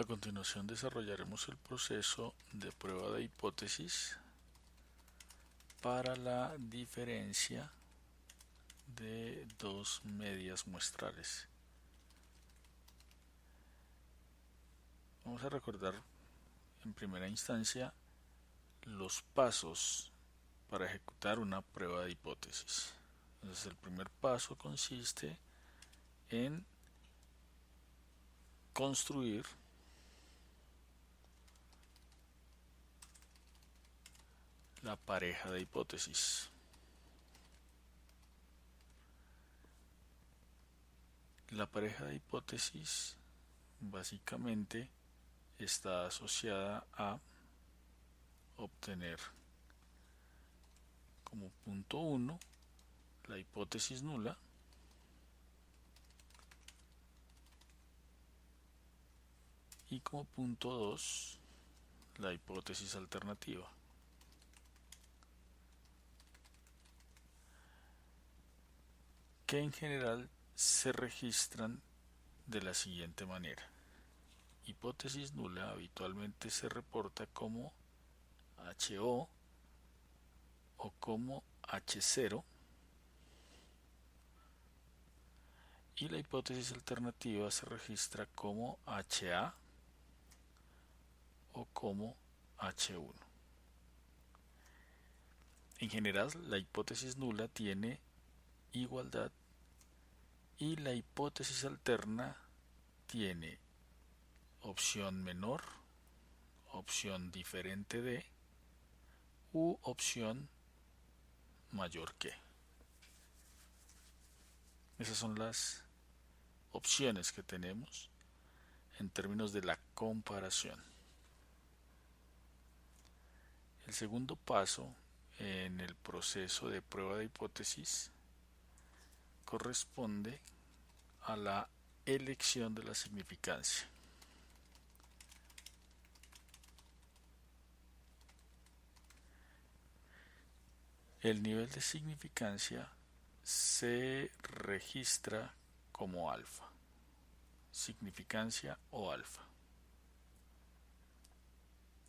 continuación desarrollaremos el proceso de prueba de hipótesis para la diferencia de dos medias muestrales. Vamos a recordar en primera instancia los pasos para ejecutar una prueba de hipótesis. Entonces el primer paso consiste en construir la pareja de hipótesis. La pareja de hipótesis básicamente está asociada a obtener como punto 1 la hipótesis nula y como punto 2 la hipótesis alternativa. Que en general se registran de la siguiente manera. Hipótesis nula habitualmente se reporta como HO o como H0 y la hipótesis alternativa se registra como HA o como H1. En general, la hipótesis nula tiene igualdad y la hipótesis alterna tiene opción menor, opción diferente de u opción mayor que. Esas son las opciones que tenemos en términos de la comparación. El segundo paso en el proceso de prueba de hipótesis corresponde a la elección de la significancia. El nivel de significancia se registra como alfa, significancia o alfa.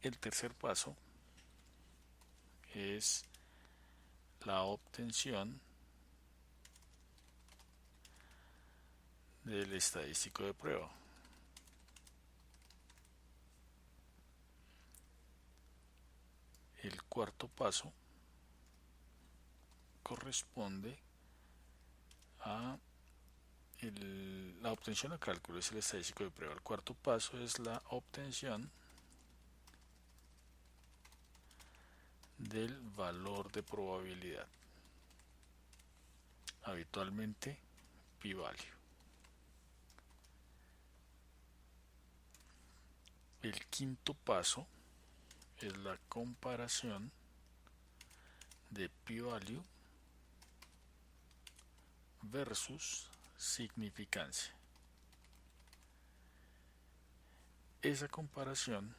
El tercer paso es la obtención del estadístico de prueba. El cuarto paso corresponde a la obtención a cálculo, es el estadístico de prueba. El cuarto paso es la obtención del valor de probabilidad, habitualmente p-value. El quinto paso es la comparación de p-value versus significancia. Esa comparación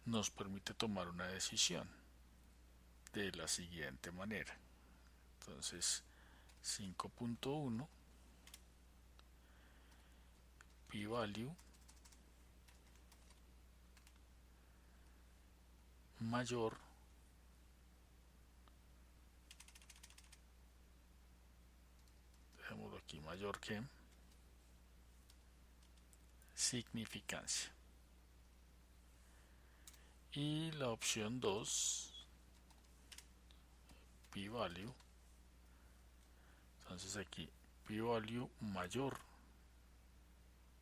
nos permite tomar una decisión de la siguiente manera. Entonces, 5.1 p-value mayor dejémoslo aquí, mayor que significancia. Y la opción 2 p-value, entonces aquí p-value mayor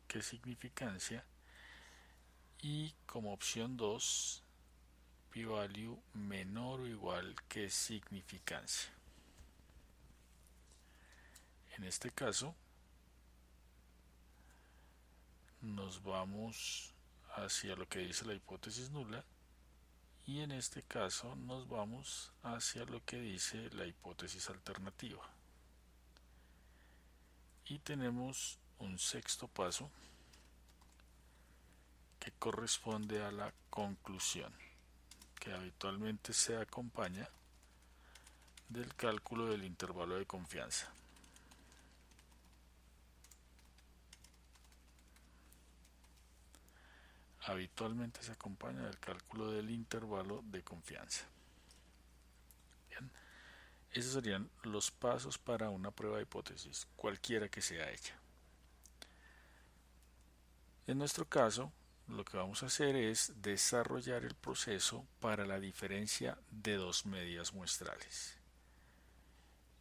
que significancia y como opción 2 p-value menor o igual que significancia. En este caso nos vamos hacia lo que dice la hipótesis nula y en este caso nos vamos hacia lo que dice la hipótesis alternativa. Y tenemos un sexto paso que corresponde a la conclusión, que habitualmente se acompaña del cálculo del intervalo de confianza. habitualmente se acompaña del cálculo del intervalo de confianza. Bien, esos serían los pasos para una prueba de hipótesis, cualquiera que sea ella. En nuestro caso, lo que vamos a hacer es desarrollar el proceso para la diferencia de dos medias muestrales.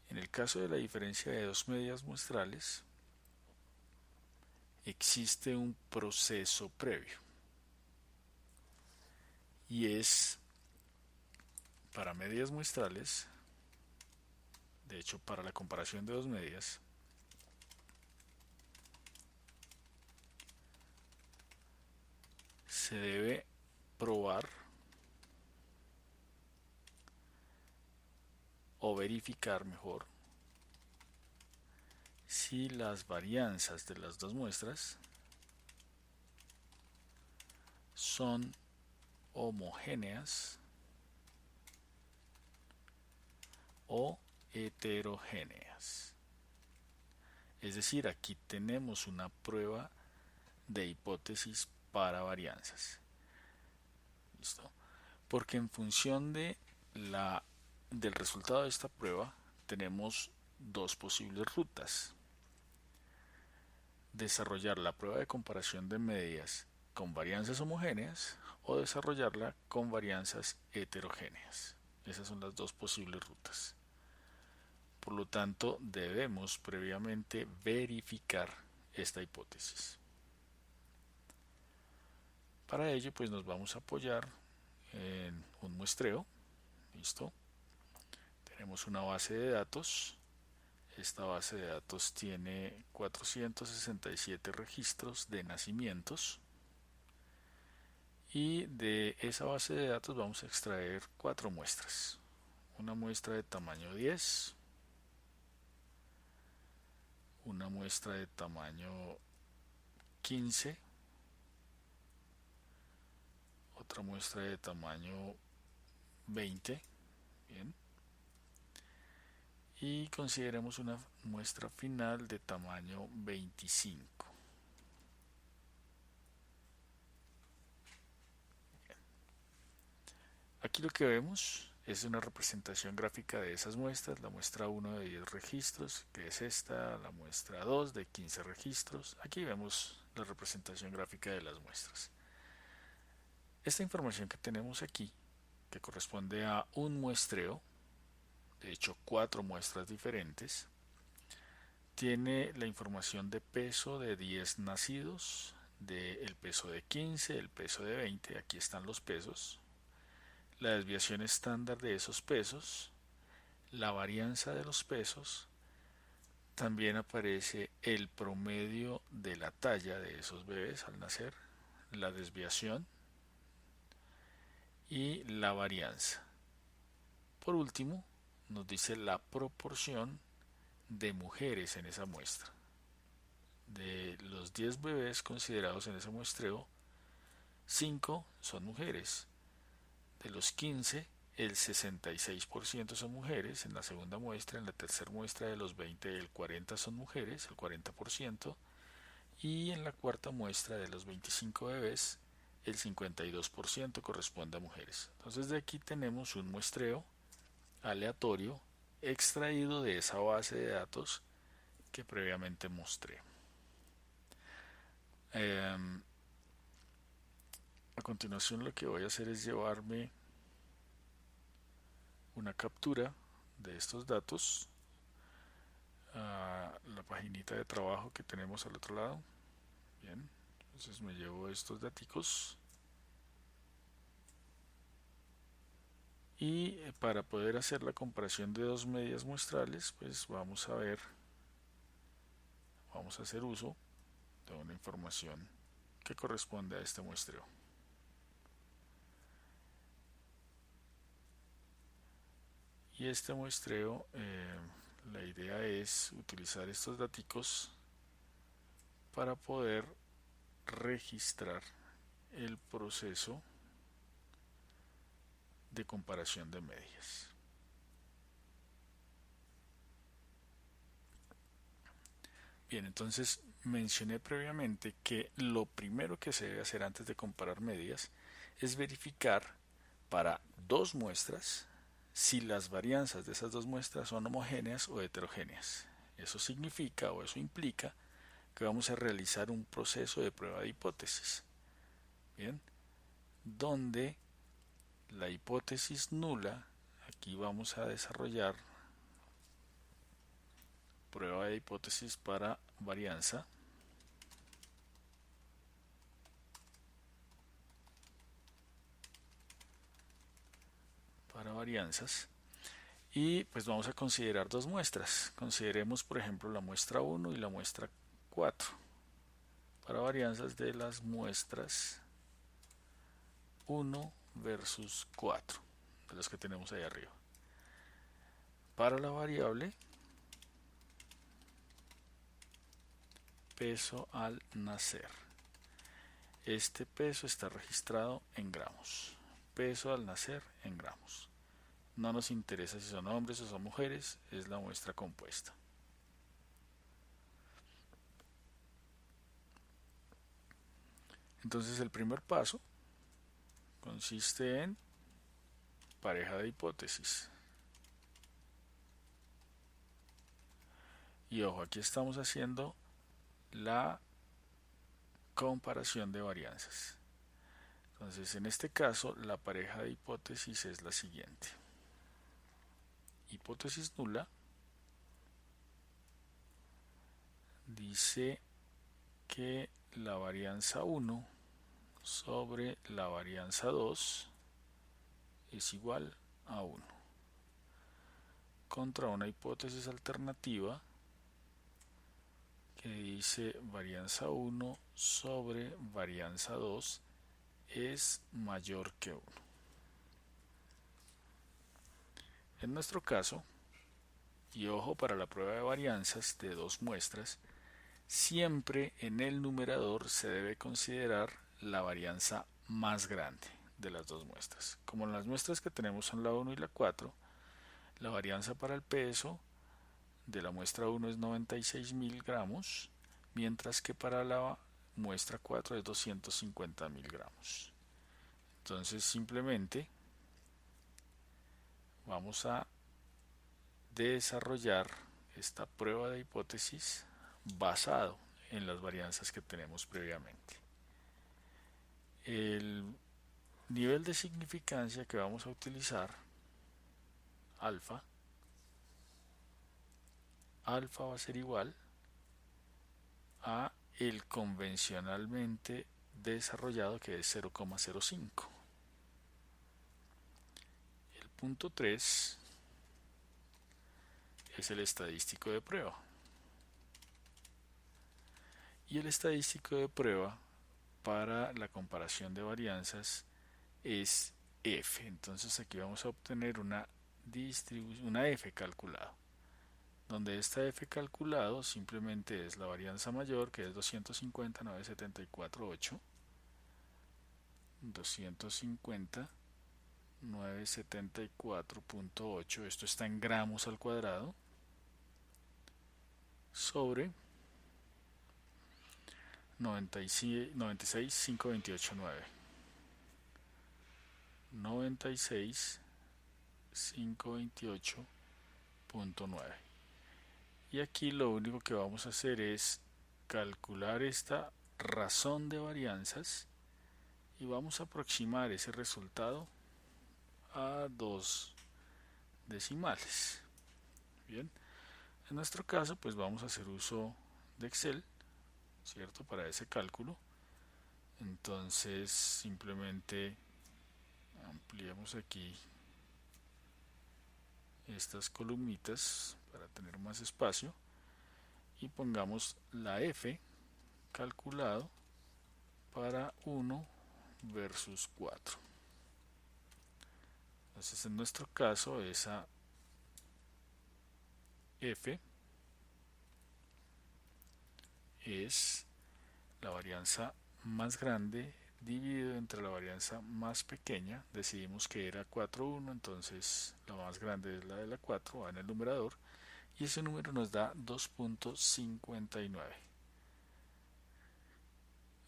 En el caso de la diferencia de dos medias muestrales, existe un proceso previo y es para medias muestrales, de hecho para la comparación de dos medias, se debe probar o verificar mejor si las varianzas de las dos muestras son homogéneas o heterogéneas. Es decir, aquí tenemos una prueba de hipótesis para varianzas. ¿Listo? Porque en función del resultado de esta prueba tenemos dos posibles rutas. Desarrollar la prueba de comparación de medias con varianzas homogéneas o desarrollarla con varianzas heterogéneas. Esas son las dos posibles rutas. Por lo tanto, debemos previamente verificar esta hipótesis. Para ello, pues nos vamos a apoyar en un muestreo. ¿Listo? Tenemos una base de datos. Esta base de datos tiene 467 registros de nacimientos. Y de esa base de datos vamos a extraer 4 muestras. Una muestra de tamaño 10, una muestra de tamaño 15, otra muestra de tamaño 20, bien, y consideremos una muestra final de tamaño 25. Bien. Aquí lo que vemos es una representación gráfica de esas muestras, la muestra 1 de 10 registros, que es esta, la muestra 2 de 15 registros. Aquí vemos la representación gráfica de las muestras. Esta información que tenemos aquí, que corresponde a un muestreo, de hecho 4 muestras diferentes, tiene la información de peso de 10 nacidos, del peso de 15, el peso de 20, aquí están los pesos, la desviación estándar de esos pesos, la varianza de los pesos, también aparece el promedio de la talla de esos bebés al nacer, la desviación y la varianza. Por último, nos dice la proporción de mujeres en esa muestra. De los 10 bebés considerados en ese muestreo, 5 son mujeres. De los 15, el 66% son mujeres en la segunda muestra. En la tercera muestra de los 20, el 40% son mujeres, el 40%. Y en la cuarta muestra de los 25 bebés, el 52% corresponde a mujeres. Entonces de aquí tenemos un muestreo aleatorio extraído de esa base de datos que previamente mostré. A continuación lo que voy a hacer es llevarme una captura de estos datos a la paginita de trabajo que tenemos al otro lado. Bien, entonces me llevo estos daticos y para poder hacer la comparación de dos medias muestrales, pues vamos a hacer uso de una información que corresponde a este muestreo. Y este muestreo, la idea es utilizar estos datos para poder registrar el proceso de comparación de medias. Bien, entonces mencioné previamente que lo primero que se debe hacer antes de comparar medias es verificar para dos muestras si las varianzas de esas dos muestras son homogéneas o heterogéneas. Eso significa o eso implica que vamos a realizar un proceso de prueba de hipótesis. Bien, donde la hipótesis nula, aquí vamos a desarrollar prueba de hipótesis para varianza. Para varianzas. Y pues vamos a considerar dos muestras. Consideremos por ejemplo la muestra 1 y la muestra 4 para varianzas de las muestras 1 versus 4 de las que tenemos ahí arriba. Para la variable peso al nacer, este peso está registrado en gramos. Peso al nacer en gramos. No nos interesa si son hombres o son mujeres, es la muestra compuesta. Entonces el primer paso consiste en pareja de hipótesis. Y ojo, aquí estamos haciendo la comparación de varianzas. Entonces, en este caso, la pareja de hipótesis es la siguiente. Hipótesis nula dice que la varianza 1 sobre la varianza 2 es igual a 1. Contra una hipótesis alternativa que dice varianza 1 sobre varianza 2 es mayor que 1. En nuestro caso, y ojo para la prueba de varianzas de dos muestras, siempre en el numerador se debe considerar la varianza más grande de las dos muestras. Como las muestras que tenemos son la 1 y la 4, la varianza para el peso de la muestra 1 es 96.000 gramos, mientras que para la muestra 4 es 250.000 gramos. Entonces simplemente vamos a desarrollar esta prueba de hipótesis basado en las varianzas que tenemos previamente. El nivel de significancia que vamos a utilizar, alfa va a ser igual a el convencionalmente desarrollado, que es 0,05. El punto 3 es el estadístico de prueba. Y el estadístico de prueba para la comparación de varianzas es f. Entonces aquí vamos a obtener una f calculado, donde esta f calculado simplemente es la varianza mayor, que es 250.974.8, 250.974.8, esto está en gramos al cuadrado, sobre 96.528.9. 96.528.9. Y aquí lo único que vamos a hacer es calcular esta razón de varianzas y vamos a aproximar ese resultado a dos decimales. Bien, en nuestro caso pues vamos a hacer uso de Excel, ¿cierto? Para ese cálculo. Entonces simplemente ampliamos aquí estas columnitas para tener más espacio y pongamos la f calculado para 1 versus 4. Entonces en nuestro caso esa f es la varianza más grande dividido entre la varianza más pequeña. Decidimos que era 4,1, entonces la más grande es la de la 4, va en el numerador, y ese número nos da 2.59.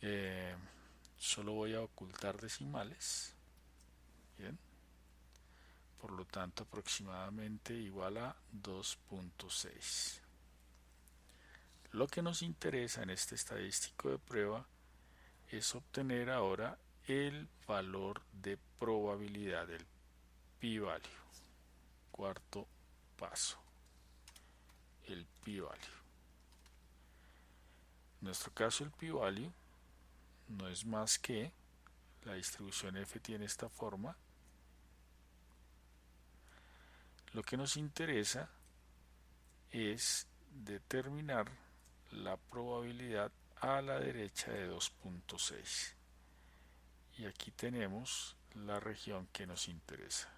Eh, Solo voy a ocultar decimales. Bien. Por lo tanto, aproximadamente igual a 2.6. Lo que nos interesa en este estadístico de prueba es obtener ahora el valor de probabilidad, el p-value. Cuarto paso, el p-value. En nuestro caso, el p-value no es más que la distribución f tiene esta forma. Lo que nos interesa es determinar la probabilidad a la derecha de 2.6. Y aquí tenemos la región que nos interesa.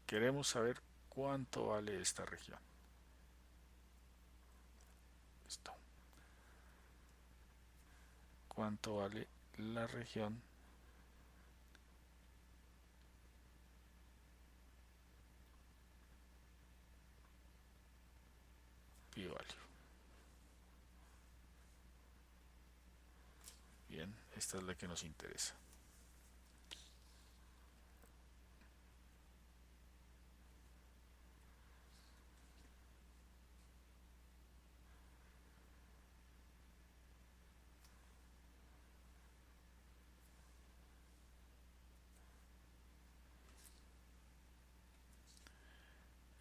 Queremos saber cuánto vale esta región. Listo. ¿Cuánto vale la región p-value? Bien, esta es la que nos interesa.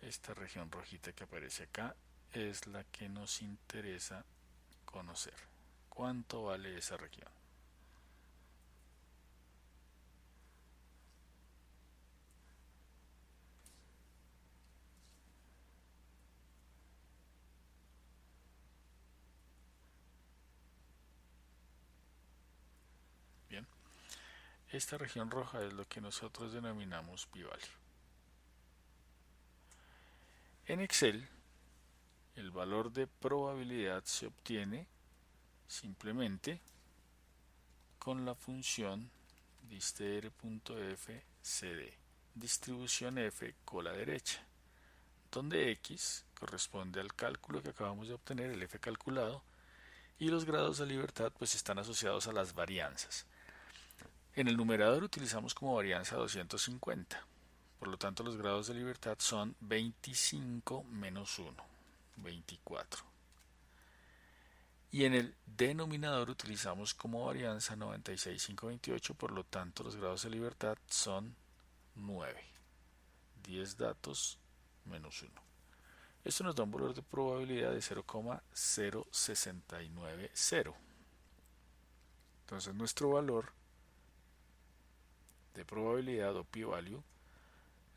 Esta región rojita que aparece acá es la que nos interesa conocer. ¿Cuánto vale esa región? Bien, esta región roja es lo que nosotros denominamos p-value. En Excel, el valor de probabilidad se obtiene simplemente con la función distr.f_cd, distribución f cola derecha, donde x corresponde al cálculo que acabamos de obtener, el f calculado, y los grados de libertad pues están asociados a las varianzas. En el numerador utilizamos como varianza 250, por lo tanto los grados de libertad son 25 menos 1, 24. Y en el denominador utilizamos como varianza 96,528, por lo tanto los grados de libertad son 9. 10 datos menos 1. Esto nos da un valor de probabilidad de 0,0690. Entonces nuestro valor de probabilidad o p-value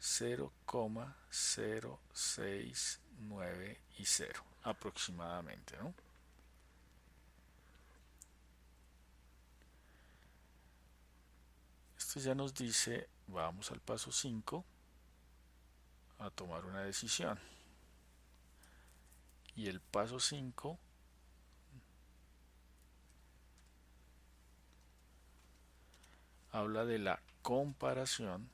0,0690 aproximadamente, ¿no? Esto ya nos dice, vamos al paso 5, a tomar una decisión. Y el paso 5 habla de la comparación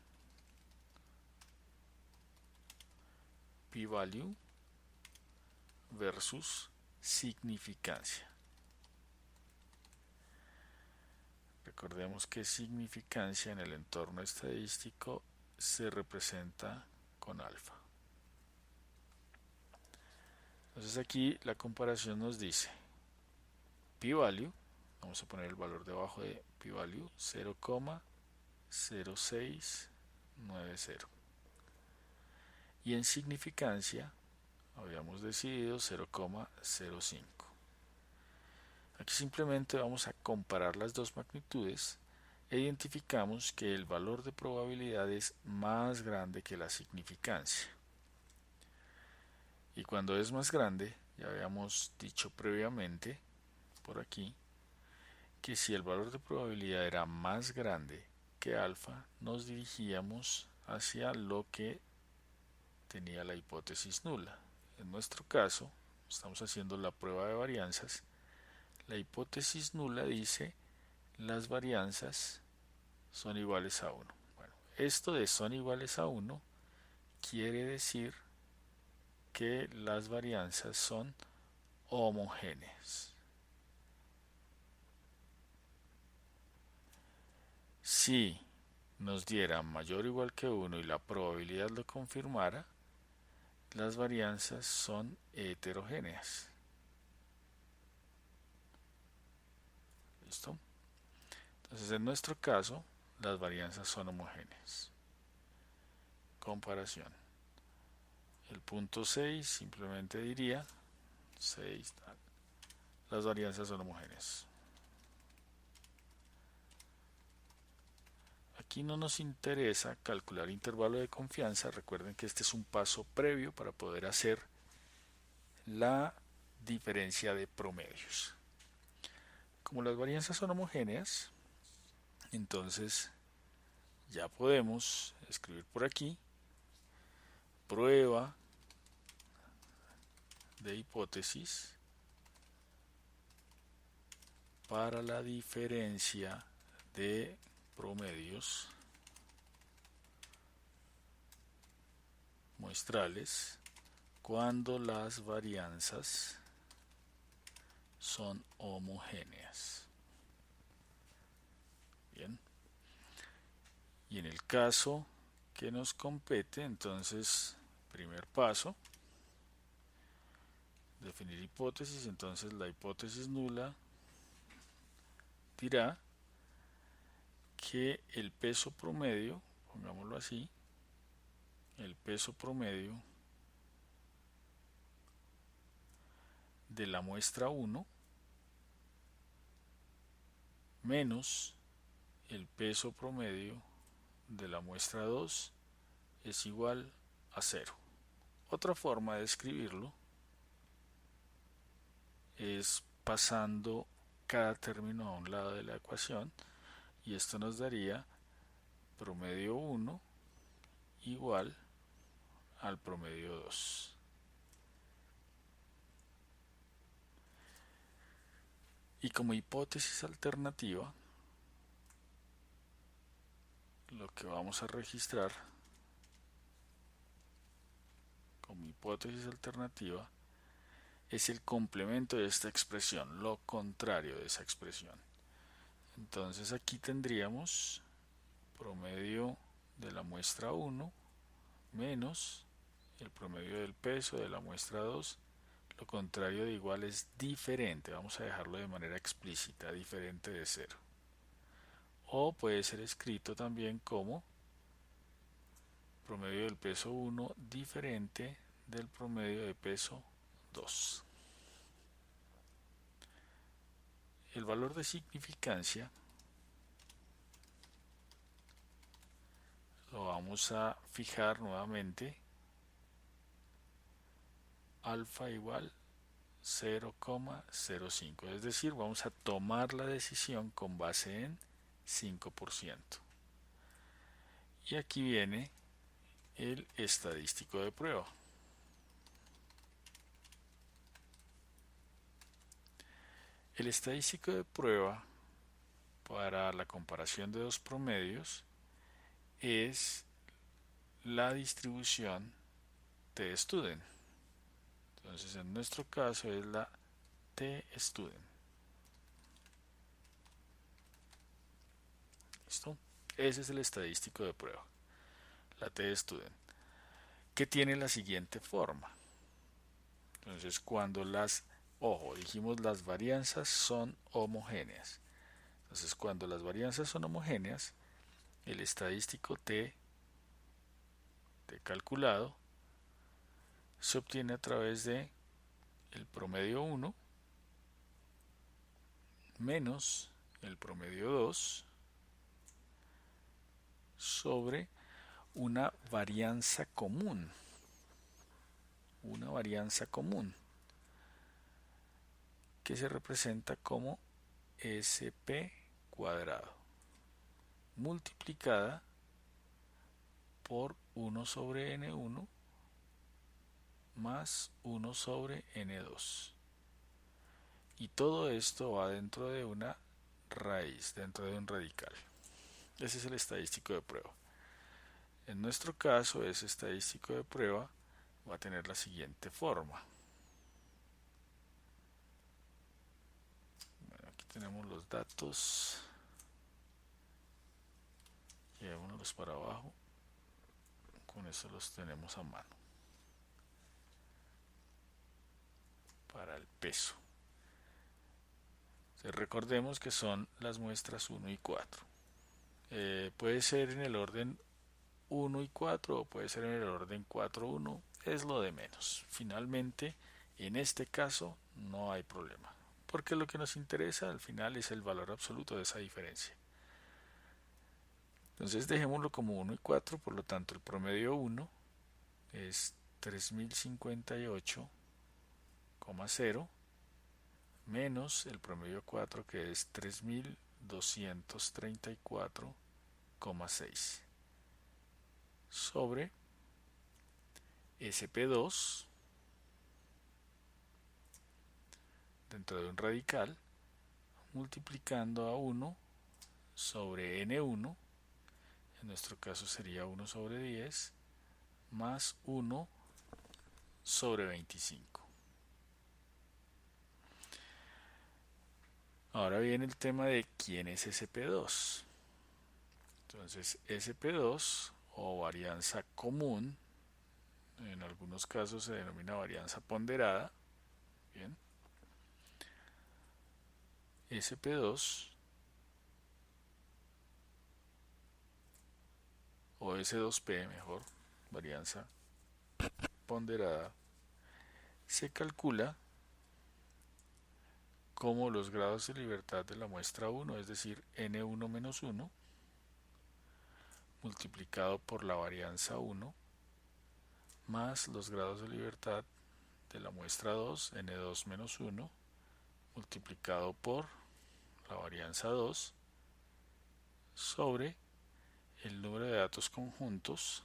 p-value versus significancia. Recordemos que significancia en el entorno estadístico se representa con alfa. Entonces aquí la comparación nos dice p-value, vamos a poner el valor debajo de p-value 0,0690. Y en significancia habíamos decidido 0,05. Aquí simplemente vamos a comparar las dos magnitudes e identificamos que el valor de probabilidad es más grande que la significancia. Y cuando es más grande, ya habíamos dicho previamente por aquí, que si el valor de probabilidad era más grande que alfa, nos dirigíamos hacia lo que tenía la hipótesis nula. En nuestro caso, estamos haciendo la prueba de varianzas. La hipótesis nula dice las varianzas son iguales a 1. Bueno, esto de son iguales a 1 quiere decir que las varianzas son homogéneas. Si nos diera mayor o igual que uno y la probabilidad lo confirmara, las varianzas son heterogéneas. ¿Listo? Entonces, en nuestro caso, las varianzas son homogéneas. Comparación. El punto 6 simplemente diría 6 tal. Las varianzas son homogéneas. Aquí no nos interesa calcular intervalo de confianza. Recuerden que este es un paso previo para poder hacer la diferencia de promedios. Como las varianzas son homogéneas, entonces ya podemos escribir por aquí prueba de hipótesis para la diferencia de promedios muestrales cuando las varianzas son homogéneas. Bien. Y en el caso que nos compete, entonces, primer paso, definir hipótesis. Entonces la hipótesis nula dirá que el peso promedio, pongámoslo así, el peso promedio de la muestra 1 menos el peso promedio de la muestra 2 es igual a 0. Otra forma de escribirlo es pasando cada término a un lado de la ecuación, y esto nos daría promedio 1 igual al promedio 2. Y como hipótesis alternativa, lo que vamos a registrar como hipótesis alternativa es el complemento de esta expresión, lo contrario de esa expresión. Entonces aquí tendríamos promedio de la muestra 1 menos el promedio del peso de la muestra 2. Lo contrario de igual es diferente, vamos a dejarlo de manera explícita, diferente de 0. O puede ser escrito también como promedio del peso 1 diferente del promedio de peso 2. El valor de significancia lo vamos a fijar nuevamente, alfa igual 0,05, es decir, vamos a tomar la decisión con base en 5%. Y aquí viene el estadístico de prueba. El estadístico de prueba para la comparación de dos promedios es la distribución t-student. Entonces, en nuestro caso es la t-student. ¿Listo? Ese es el estadístico de prueba, la t-student, que tiene la siguiente forma. Entonces, ojo, dijimos las varianzas son homogéneas. Entonces, cuando las varianzas son homogéneas, el estadístico t calculado se obtiene a través de el promedio 1 menos el promedio 2 sobre una varianza común. Una varianza común que se representa como SP cuadrado multiplicada por 1 sobre N1 más 1 sobre N2. Y todo esto va dentro de una raíz, dentro de un radical. Ese es el estadístico de prueba. En nuestro caso, ese estadístico de prueba va a tener la siguiente forma. Bueno, aquí tenemos los datos. Llevémonos para abajo. Con eso los tenemos a mano. Para el peso. Entonces, recordemos que son las muestras 1 y 4. Puede ser en el orden 1 y 4 o puede ser en el orden 4, 1. Es lo de menos. Finalmente, en este caso no hay problema. Porque lo que nos interesa al final es el valor absoluto de esa diferencia. Entonces dejémoslo como 1 y 4, por lo tanto el promedio 1 es 3058,0 menos el promedio 4 que es 3234,6 sobre SP2 dentro de un radical multiplicando a 1 sobre N1, en nuestro caso sería 1 sobre 10 más 1 sobre 25. Ahora viene el tema de quién es SP2. Entonces SP2 o varianza común, en algunos casos se denomina varianza ponderada. Bien. SP2 o S2P mejor, varianza ponderada, se calcula como los grados de libertad de la muestra 1, es decir, N1 menos 1, multiplicado por la varianza 1, más los grados de libertad de la muestra 2, N2 menos 1, multiplicado por la varianza 2, sobre el número de datos conjuntos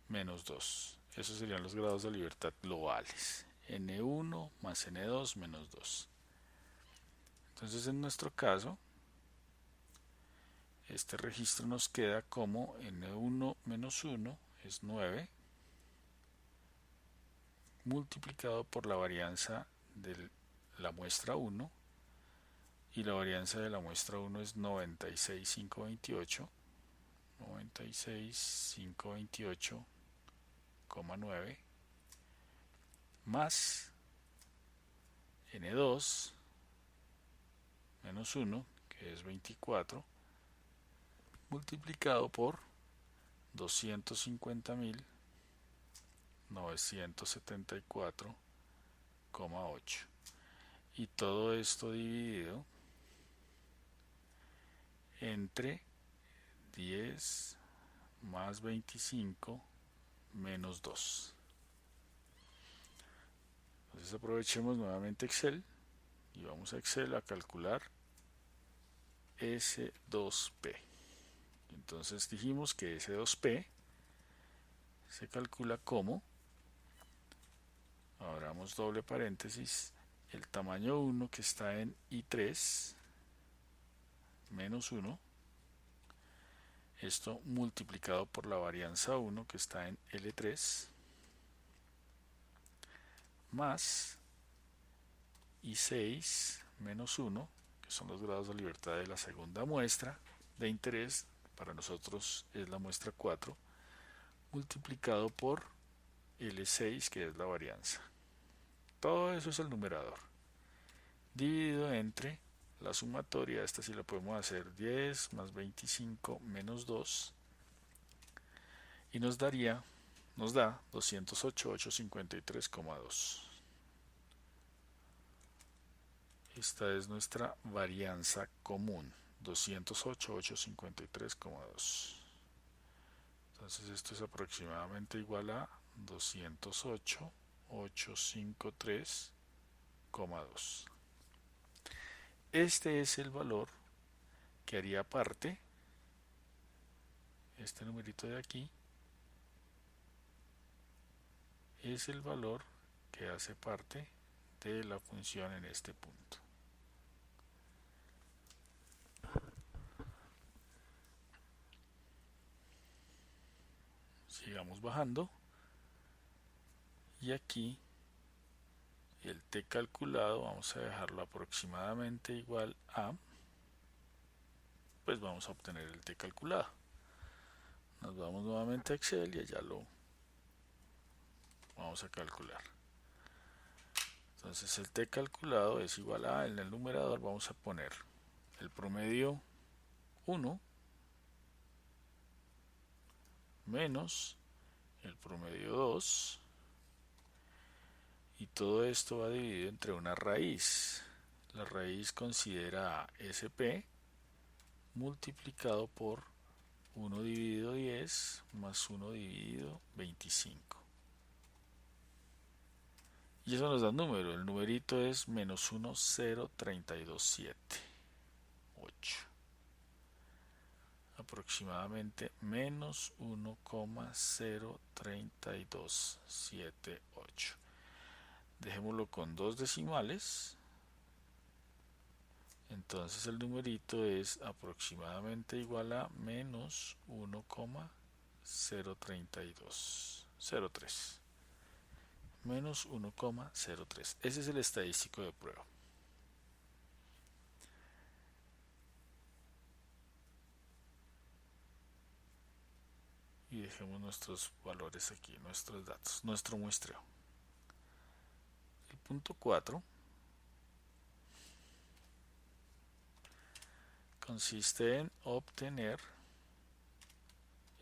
menos 2. Esos serían los grados de libertad globales. N1 más N2 menos 2. Entonces en nuestro caso, este registro nos queda como N1 menos 1 es 9, multiplicado por la varianza de la muestra 1, y la varianza de la muestra 1 es 96,528, 96,528,9, más N2 menos 1, que es 24, multiplicado por 250.974,8. Y todo esto dividido entre 10 más 25 menos 2. Entonces aprovechemos nuevamente Excel y vamos a Excel a calcular S2P. Entonces dijimos que S2P se calcula como, abramos doble paréntesis, el tamaño 1 que está en I3 menos 1, esto multiplicado por la varianza 1 que está en L3, más I6 menos 1, que son los grados de libertad de la segunda muestra de interés, para nosotros es la muestra 4, multiplicado por L6, que es la varianza. Todo eso es el numerador, dividido entre la sumatoria. Esta sí la podemos hacer 10 más 25 menos 2, y nos da 208,853,2. Esta es nuestra varianza común, 208,853,2. Entonces esto es aproximadamente igual a 208,853,2. Este es el valor que haría parte, este numerito de aquí, es el valor que hace parte de la función en este punto. Sigamos bajando y aquí el t calculado vamos a dejarlo aproximadamente igual a pues vamos a obtener el t calculado. Nos vamos nuevamente a Excel y allá lo vamos a calcular. Entonces el t calculado es igual a, en el numerador vamos a poner el promedio 1 menos el promedio 2, y todo esto va dividido entre una raíz. La raíz considera SP multiplicado por 1 dividido 10 más 1 dividido 25. Y eso nos da un número. El numerito es menos 1,0327,8. Aproximadamente menos 1,0327,8. Dejémoslo con dos decimales. Entonces el numerito es aproximadamente igual a menos 1,032,03. Menos 1,03. Ese es el estadístico de prueba. Y dejemos nuestros valores aquí, nuestros datos, nuestro muestreo. El punto 4 consiste en obtener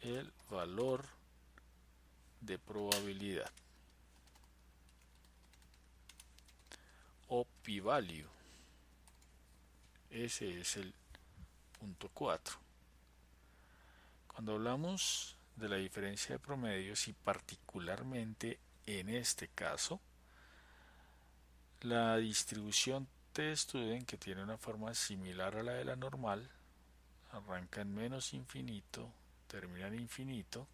el valor de probabilidad o p-value. Ese es el punto 4. Cuando hablamos de la diferencia de promedios y particularmente en este caso, la distribución t-student, que tiene una forma similar a la de la normal, arranca en menos infinito, termina en infinito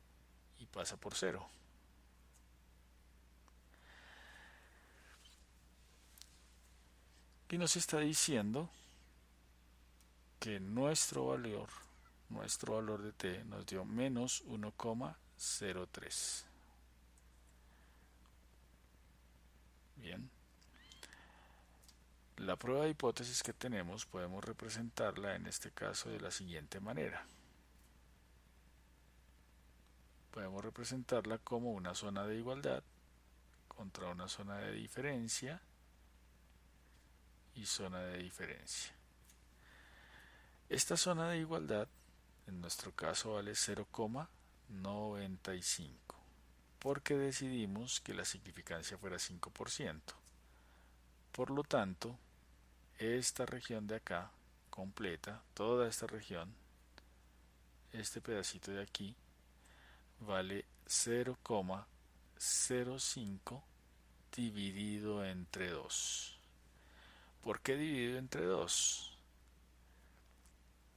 y pasa por 0. Y nos está diciendo que nuestro valor de t nos dio menos 1,03. Bien. La prueba de hipótesis que tenemos podemos representarla en este caso de la siguiente manera. Podemos representarla como una zona de igualdad contra una zona de diferencia y zona de diferencia. Esta zona de igualdad en nuestro caso vale 0,95 porque decidimos que la significancia fuera 5%. Por lo tanto, esta región de acá completa, toda esta región, este pedacito de aquí, vale 0,05 dividido entre 2. ¿Por qué dividido entre 2?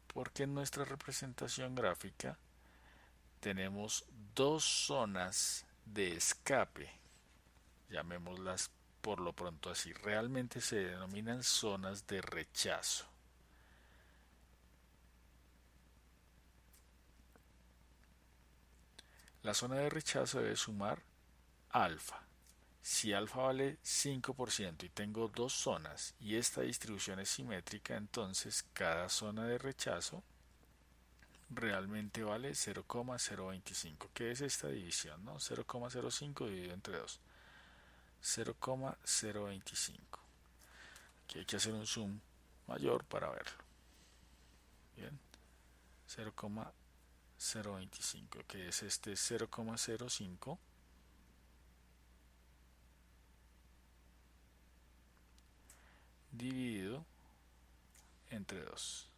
Porque en nuestra representación gráfica tenemos dos zonas de escape, llamémoslas por lo pronto así. Realmente se denominan zonas de rechazo. La zona de rechazo debe sumar alfa. Si alfa vale 5% y tengo dos zonas y esta distribución es simétrica, entonces cada zona de rechazo realmente vale 0,025. ¿Qué es esta división? ¿No? 0,05 dividido entre 2. 0,025. Aquí hay que hacer un zoom mayor para verlo. Bien. 0,025, que es este 0,05 dividido entre 2.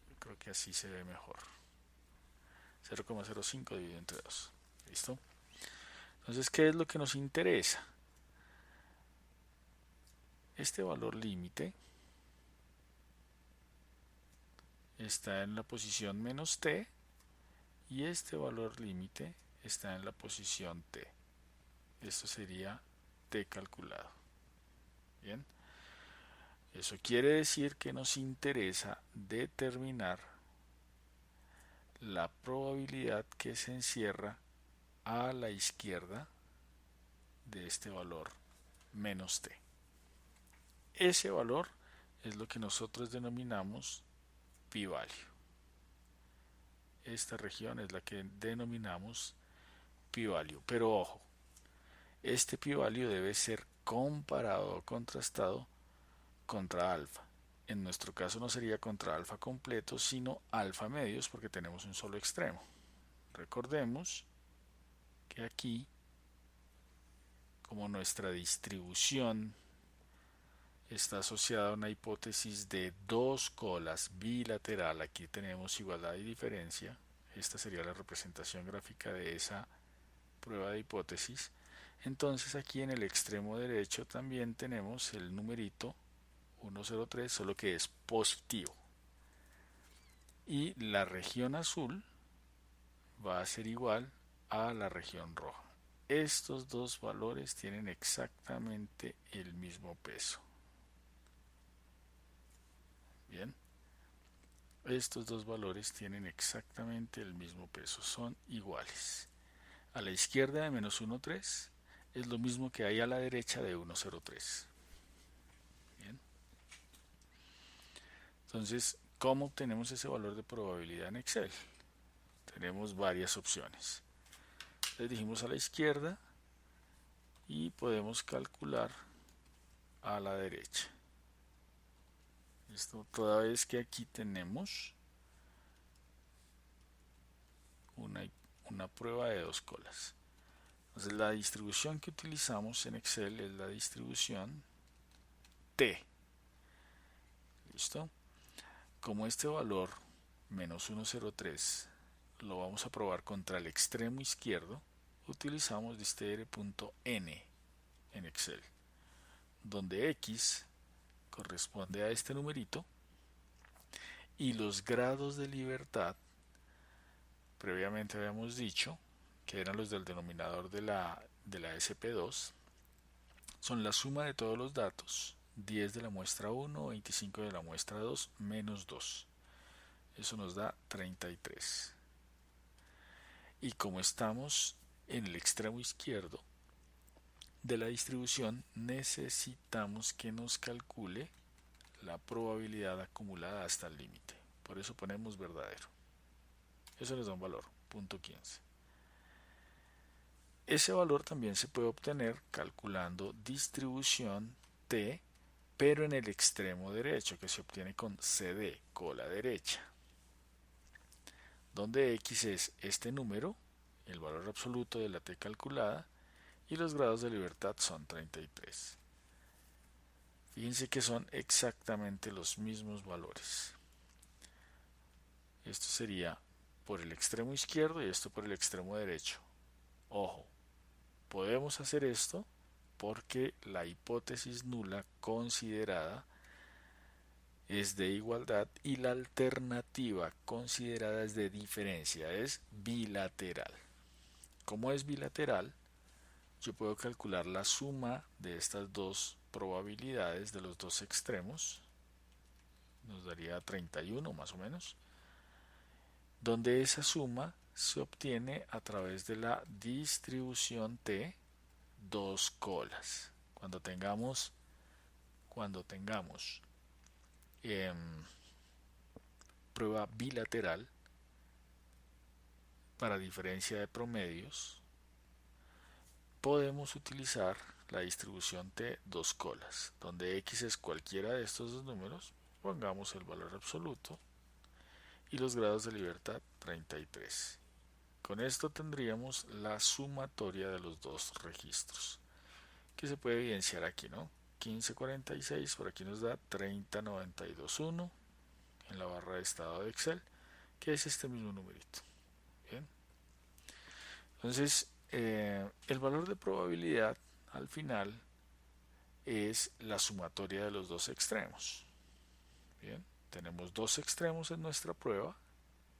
Yo creo que así se ve mejor. 0,05 dividido entre 2. ¿Listo? Entonces, ¿qué es lo que nos interesa? Este valor límite está en la posición menos t y este valor límite está en la posición t. Esto sería t calculado. Bien. Eso quiere decir que nos interesa determinar la probabilidad que se encierra a la izquierda de este valor menos t. Ese valor es lo que nosotros denominamos p-value. Esta región es la que denominamos p-value. Pero ojo, este p-value debe ser comparado o contrastado contra alfa. En nuestro caso no sería contra alfa completo, sino alfa medios, porque tenemos un solo extremo. Recordemos que aquí, como nuestra distribución está asociada a una hipótesis de dos colas bilateral, aquí tenemos igualdad y diferencia, esta sería la representación gráfica de esa prueba de hipótesis. Entonces aquí en el extremo derecho también tenemos el numerito 103, solo que es positivo. Y la región azul va a ser igual a la región roja. Estos dos valores tienen exactamente el mismo peso. Bien, estos dos valores tienen exactamente el mismo peso, son iguales. A la izquierda de menos 1,3 es lo mismo que hay a la derecha de 1,03. Bien, entonces, ¿cómo obtenemos ese valor de probabilidad en Excel? Tenemos varias opciones. Les dijimos a la izquierda y podemos calcular a la derecha. Esto toda vez que aquí tenemos una prueba de dos colas. Entonces la distribución que utilizamos en Excel es la distribución T. ¿Listo? Como este valor menos 1,03 lo vamos a probar contra el extremo izquierdo, utilizamos distr.n en Excel, donde x corresponde a este numerito y los grados de libertad, previamente habíamos dicho que eran los del denominador de la SP2, son la suma de todos los datos, 10 de la muestra 1, 25 de la muestra 2, menos 2. Eso nos da 33. Y como estamos en el extremo izquierdo de la distribución, necesitamos que nos calcule la probabilidad acumulada hasta el límite. Por eso ponemos verdadero. Eso les da un valor, 0.15. Ese valor también se puede obtener calculando distribución T, pero en el extremo derecho, que se obtiene con CD, cola derecha, donde X es este número, el valor absoluto de la T calculada, y los grados de libertad son 33. Fíjense que son exactamente los mismos valores. Esto sería por el extremo izquierdo y esto por el extremo derecho. Ojo, podemos hacer esto porque la hipótesis nula considerada es de igualdad y la alternativa considerada es de diferencia, es bilateral. Como es bilateral, yo puedo calcular la suma de estas dos probabilidades de los dos extremos, nos daría 31 más o menos, donde esa suma se obtiene a través de la distribución T dos colas. Cuando tengamos prueba bilateral para diferencia de promedios, podemos utilizar la distribución T dos colas, donde X es cualquiera de estos dos números, pongamos el valor absoluto y los grados de libertad 33. Con esto tendríamos la sumatoria de los dos registros, que se puede evidenciar aquí, ¿no? 1546, por aquí nos da 30921 en la barra de estado de Excel, que es este mismo numerito. Bien. Entonces, el valor de probabilidad al final es la sumatoria de los dos extremos. Bien, tenemos dos extremos en nuestra prueba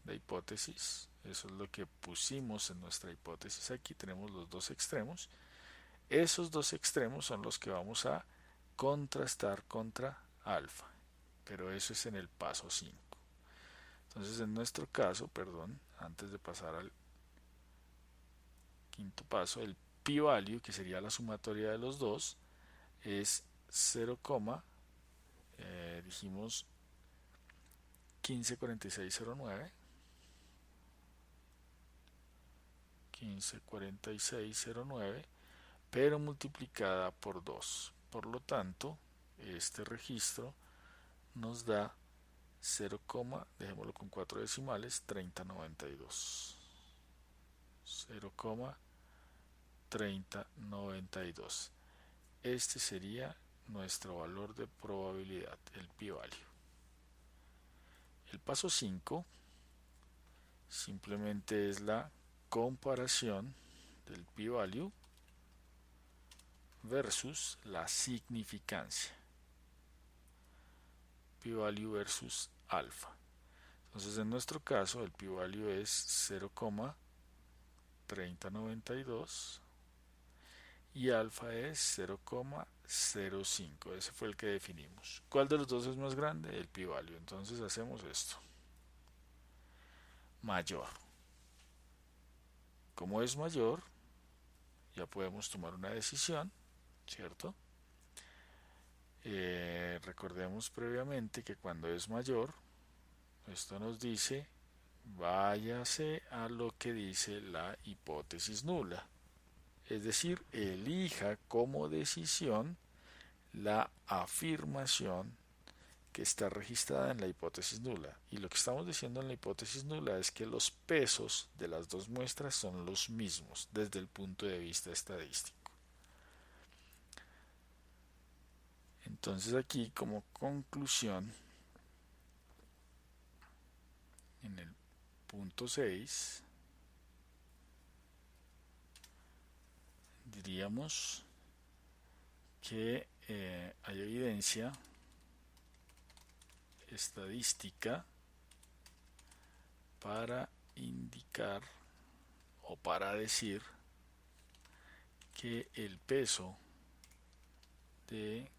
de hipótesis. Eso es lo que pusimos en nuestra hipótesis. Aquí tenemos los dos extremos. Esos dos extremos son los que vamos a contrastar contra alfa. Pero eso es en el paso 5. Entonces, en nuestro caso, antes de pasar al quinto paso, el p-value, que sería la sumatoria de los dos, es 0, dijimos 154609, 154609, pero multiplicada por 2. Por lo tanto, este registro nos da 0, dejémoslo con 4 decimales, 3092. 0,3092. Este sería nuestro valor de probabilidad, el p-value. El paso 5 simplemente es la comparación del p-value versus la significancia. P-value versus alfa. Entonces en nuestro caso el p-value es 0,3092 y alfa es 0,05. Ese fue el que definimos. ¿Cuál de los dos es más grande? El p-value. Entonces hacemos esto. Mayor. Como es mayor, ya podemos tomar una decisión, ¿cierto? Recordemos previamente que cuando es mayor, esto nos dice, váyase a lo que dice la hipótesis nula. Es decir, elija como decisión la afirmación que está registrada en la hipótesis nula. Y lo que estamos diciendo en la hipótesis nula es que los pesos de las dos muestras son los mismos desde el punto de vista estadístico. Entonces aquí, como conclusión, en el punto 6 diríamos que hay evidencia estadística para indicar o para decir que el peso de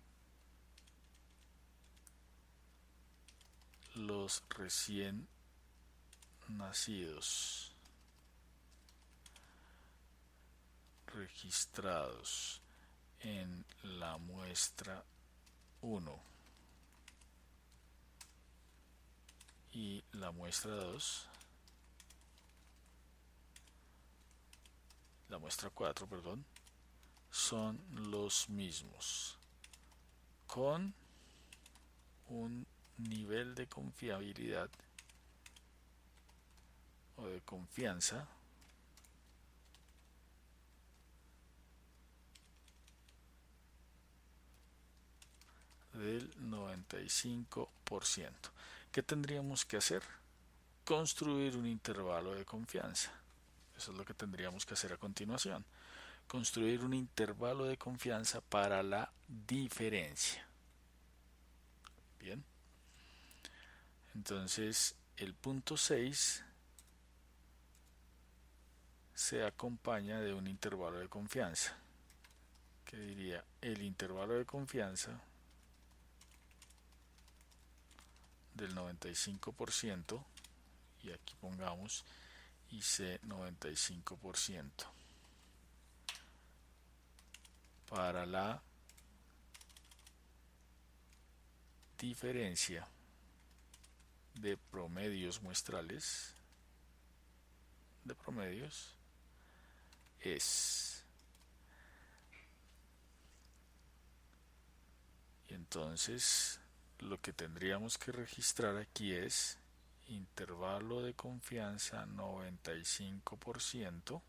los recién nacidos registrados en la muestra 1 y la muestra 2, la muestra 4, perdón, son los mismos, con un nivel de confiabilidad o de confianza del 95%. ¿Qué tendríamos que hacer? Construir un intervalo de confianza. Eso es lo que tendríamos que hacer a continuación. Construir un intervalo de confianza para la diferencia. Bien. Entonces, el punto 6 se acompaña de un intervalo de confianza. Que diría el intervalo de confianza del 95%, y aquí pongamos IC 95%, para la diferencia de promedios muestrales, de promedios, es. Y entonces lo que tendríamos que registrar aquí es intervalo de confianza 95%,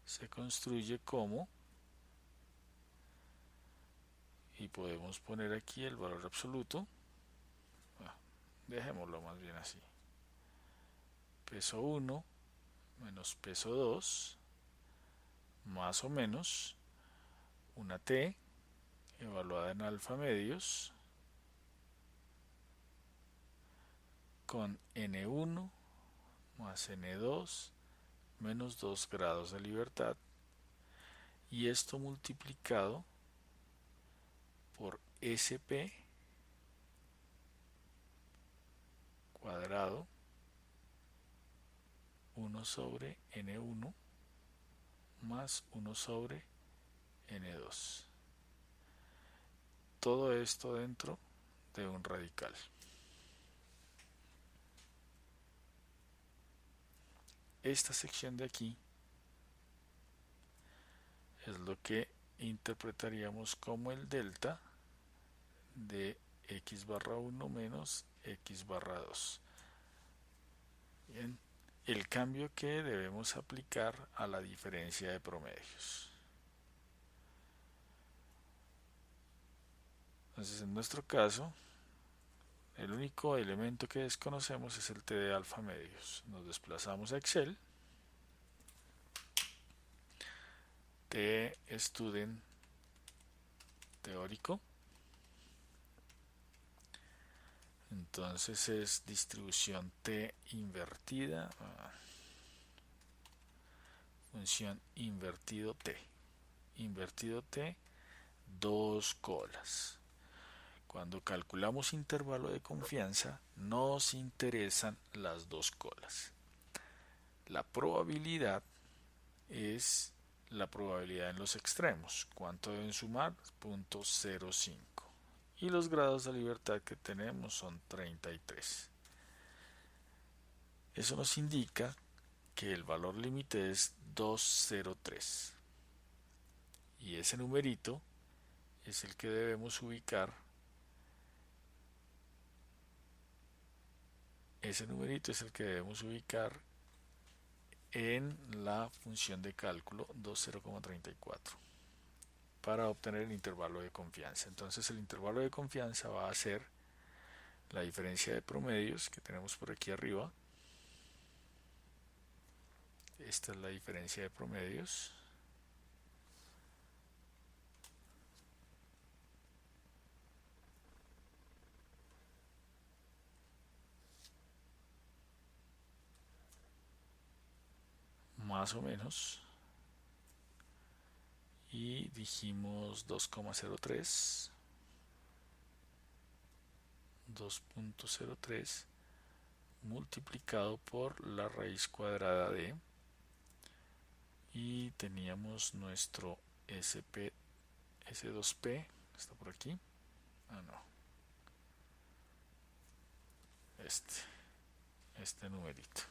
se construye como, y podemos poner aquí el valor absoluto, dejémoslo más bien así, peso 1 menos peso 2 más o menos una t evaluada en alfa medios con n1 más n2 menos 2 grados de libertad, y esto multiplicado por SP cuadrado 1 sobre n1 más 1 sobre n2. todo esto dentro de un radical. Esta sección de aquí es lo que interpretaríamos como el delta de x barra 1 menos x barra 2. Bien, el cambio que debemos aplicar a la diferencia de promedios. Entonces, en nuestro caso, el único elemento que desconocemos es el t de alfa medios. Nos desplazamos a Excel, t student teórico. Entonces es distribución t invertida, función invertido t. Invertido t, dos colas. Cuando calculamos intervalo de confianza, nos interesan las dos colas. La probabilidad es la probabilidad en los extremos. ¿Cuánto deben sumar? 0.05. Y los grados de libertad que tenemos son 33. Eso nos indica que el valor límite es 203. Y ese numerito es el que debemos ubicar. Ese numerito es el que debemos ubicar en la función de cálculo 20,34 para obtener el intervalo de confianza. Entonces el intervalo de confianza va a ser la diferencia de promedios que tenemos por aquí arriba. Esta es la diferencia de promedios. Más o menos. Y dijimos 2,03. 2.03 multiplicado por la raíz cuadrada de, y teníamos nuestro S2P, está por aquí, no, este numerito.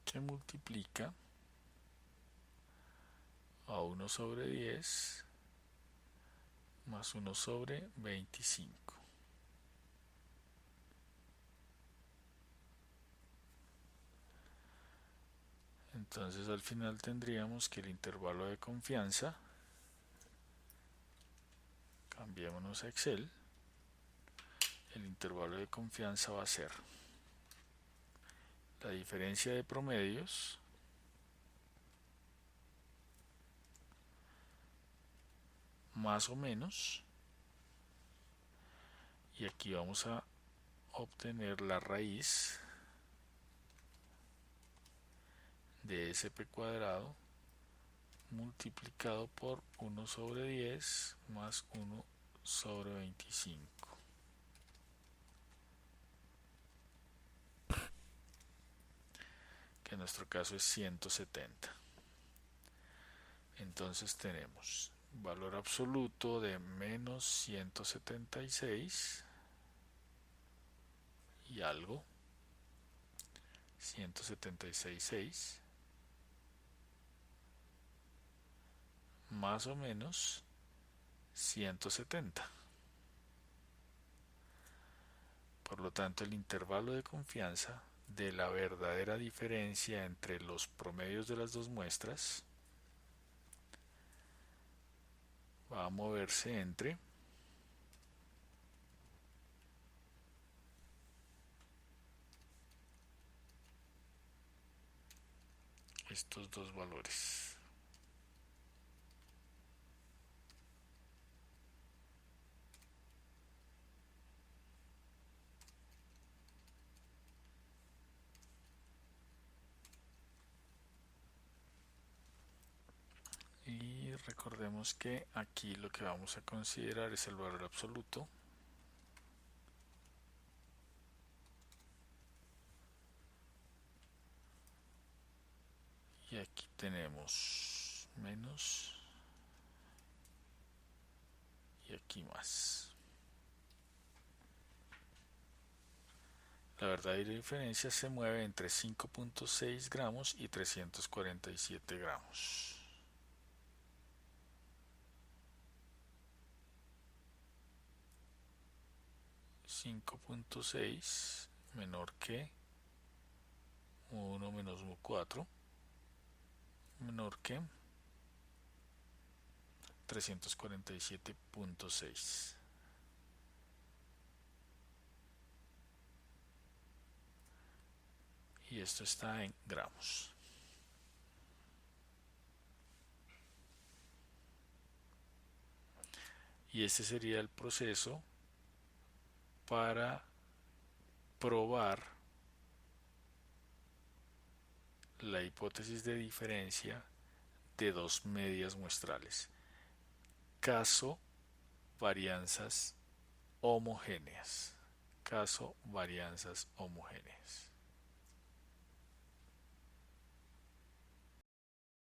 Que multiplica a 1 sobre 10 más 1 sobre 25. Entonces al final tendríamos que el intervalo de confianza, cambiémonos a Excel, el intervalo de confianza va a ser la diferencia de promedios más o menos, y aquí vamos a obtener la raíz de SP cuadrado multiplicado por 1 sobre 10 más 1 sobre 25, que en nuestro caso es 170. Entonces tenemos valor absoluto de menos 176 y algo, 176,6, más o menos 170. Por lo tanto, el intervalo de confianza de la verdadera diferencia entre los promedios de las dos muestras va a moverse entre estos dos valores. Y Recordemos que aquí lo que vamos a considerar es el valor absoluto. Y aquí tenemos menos y aquí más. La verdadera diferencia se mueve entre 5.6 gramos y 347 gramos. 5.6 menor que 1 menos mu4 menor que 347.6. Y esto está en gramos. Y este sería el proceso para probar la hipótesis de diferencia de dos medias muestrales. Caso varianzas homogéneas. Caso varianzas homogéneas.